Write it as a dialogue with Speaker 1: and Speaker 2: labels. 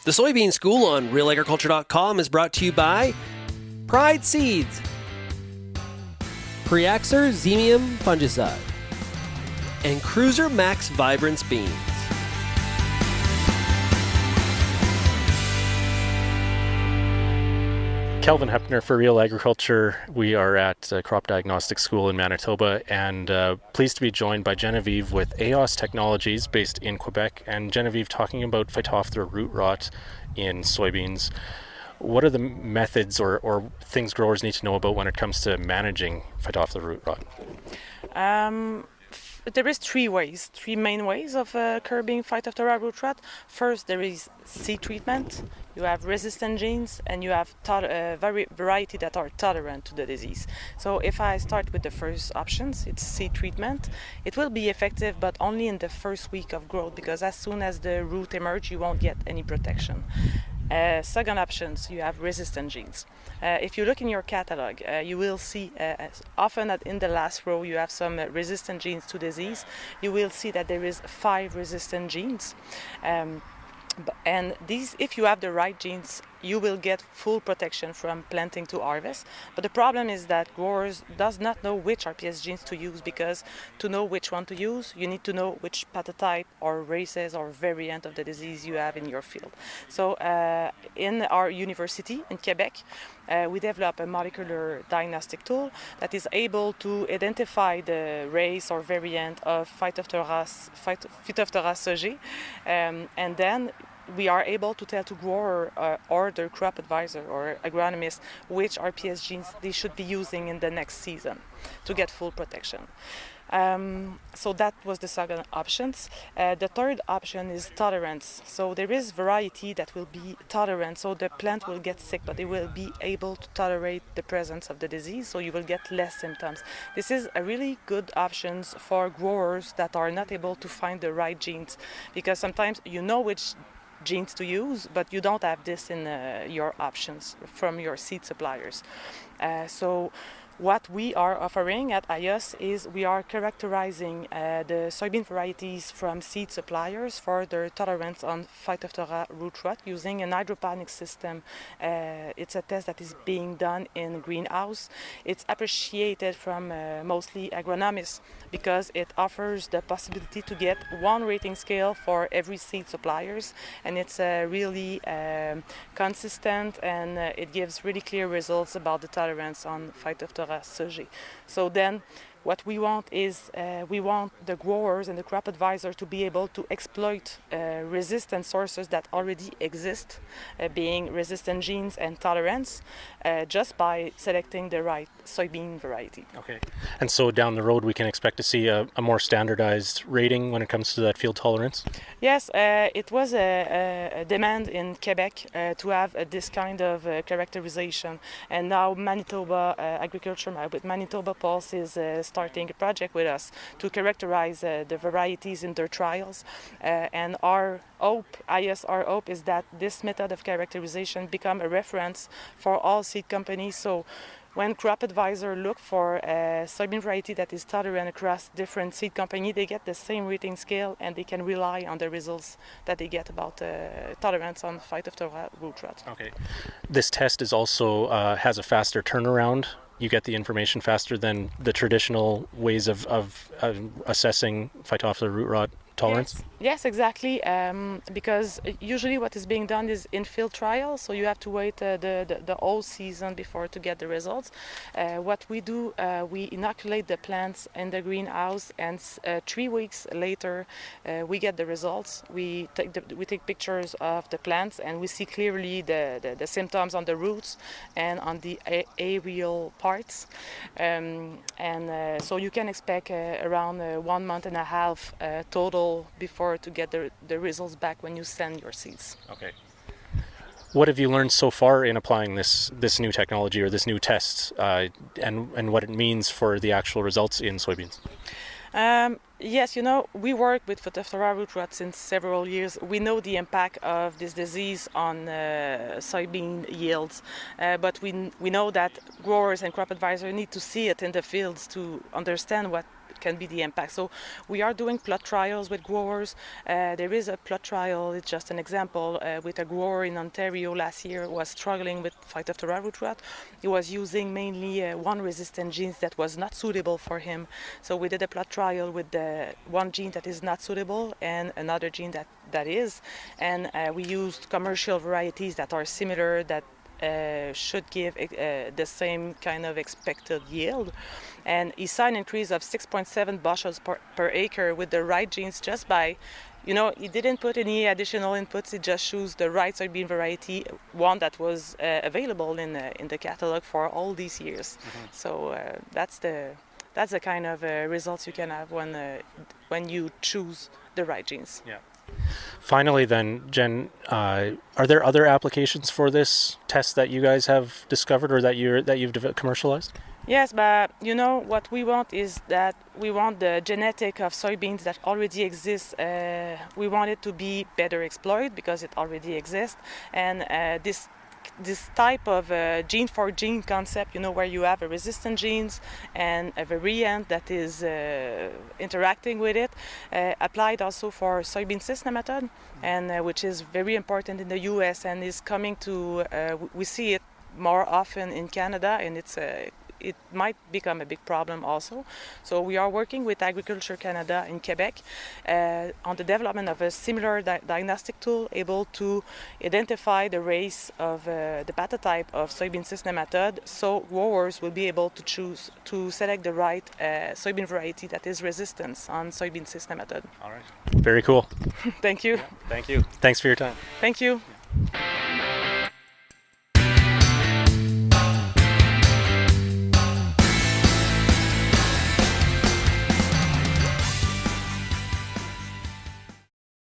Speaker 1: The Soybean School on realagriculture.com is brought to you by Pride Seeds, Preaxer Xemium Fungicide, and Cruiser Max Vibrance Beans.
Speaker 2: Kelvin Hepner for Real Agriculture. We are at Crop Diagnostic School in Manitoba and pleased to be joined by Geneviève with AYOS Technologies based in Quebec. And Geneviève, talking about Phytophthora root rot in soybeans, what are the methods or things growers need to know about when it comes to managing Phytophthora root rot?
Speaker 3: There is three main ways of curbing Phytophthora root rot. First, there is seed treatment. You have resistant genes and you have variety that are tolerant to the disease. So if I start with the first options, it's seed treatment. It will be effective, but only in the first week of growth, because as soon as the root emerge, you won't get any protection. Second options, you have resistant genes. If you look in your catalog, you will see often in the last row you have some resistant genes to disease. You will see that there is 5 resistant genes. And these, if you have the right genes, you will get full protection from planting to harvest. But the problem is that growers does not know which RPS genes to use, because to know which one to use, you need to know which pathotype or races or variant of the disease you have in your field. So in our university in Quebec, we developed a molecular diagnostic tool that is able to identify the race or variant of Phytophthora sojae, and then we are able to tell to grower or their crop advisor or agronomist which RPS genes they should be using in the next season to get full protection. So that was the second options. The third option is tolerance. So there is variety that will be tolerant, so the plant will get sick, but it will be able to tolerate the presence of the disease, so you will get less symptoms. This is a really good option for growers that are not able to find the right genes, because sometimes you know which genes to use, but you don't have this in your options from your seed suppliers. So what we are offering at AYOS is we are characterizing the soybean varieties from seed suppliers for their tolerance on Phytophthora root rot using an hydroponic system. It's a test that is being done in greenhouse. It's appreciated from mostly agronomists because it offers the possibility to get one rating scale for every seed suppliers, and it's really consistent, and it gives really clear results about the tolerance on Phytophthora sojae. So then what we want is we want the growers and the crop advisor to be able to exploit resistant sources that already exist, being resistant genes and tolerance, just by selecting the right soybean variety.
Speaker 2: Okay. And so down the road we can expect to see a more standardized rating when it comes to that field tolerance?
Speaker 3: Yes, it was a demand in Quebec to have this kind of characterization, and now Manitoba Agriculture with Manitoba Pulse is starting a project with us to characterize the varieties in their trials, and our hope is that this method of characterization become a reference for all seed companies. So when crop advisor look for a soybean variety that is tolerant across different seed companies, they get the same rating scale, and they can rely on the results that they get about tolerance on Phytophthora root rot.
Speaker 2: Okay. This test is also has a faster turnaround. You get the information faster than the traditional ways of assessing Phytophthora root rot tolerance?
Speaker 3: Yes, exactly. Because usually what is being done is in-field trials, so you have to wait the whole season before to get the results. What we do, we inoculate the plants in the greenhouse, and 3 weeks later we get the results. We take pictures of the plants, and we see clearly the symptoms on the roots and on the aerial parts. So you can expect around 1 month and a half total before to get the results back when you send your seeds.
Speaker 2: Okay. What have you learned so far in applying this new technology or this new test, and what it means for the actual results in soybeans?
Speaker 3: Yes, we work with Phytophthora root rot since several years. We know the impact of this disease on soybean yields, but we know that growers and crop advisors need to see it in the fields to understand can be the impact. So we are doing plot trials with growers. There is a plot trial, it's just an example, with a grower in Ontario last year who was struggling with Phytophthora root rot. He was using mainly one resistant gene that was not suitable for him. So we did a plot trial with the one gene that is not suitable and another gene that is. And we used commercial varieties that are similar, that should give the same kind of expected yield. And he saw an increase of 6.7 bushels per acre with the right genes just by, he didn't put any additional inputs, he just chose the right soybean variety, one that was available in the catalog for all these years. Mm-hmm. So that's the kind of results you can have when you choose the right genes.
Speaker 2: Yeah. Finally then, Jen, are there other applications for this test that you guys have discovered or that you've commercialized?
Speaker 3: Yes, but what we want is that we want the genetic of soybeans that already exists. We want it to be better exploited because it already exists, and this type of gene for gene concept, where you have a resistant genes and a variant that is interacting with it, applied also for soybean cyst nematode, and which is very important in the US and is coming to, we see it more often in Canada, and it might become a big problem also. So we are working with Agriculture Canada in Quebec on the development of a similar diagnostic tool able to identify the race of the pathotype of soybean cyst nematode, so growers will be able to choose to select the right soybean variety that is resistant on soybean cyst nematode.
Speaker 2: All right. Very cool.
Speaker 3: Thank you.
Speaker 2: Yeah, thank you. Thanks for your time.
Speaker 3: Thank you.
Speaker 2: Yeah.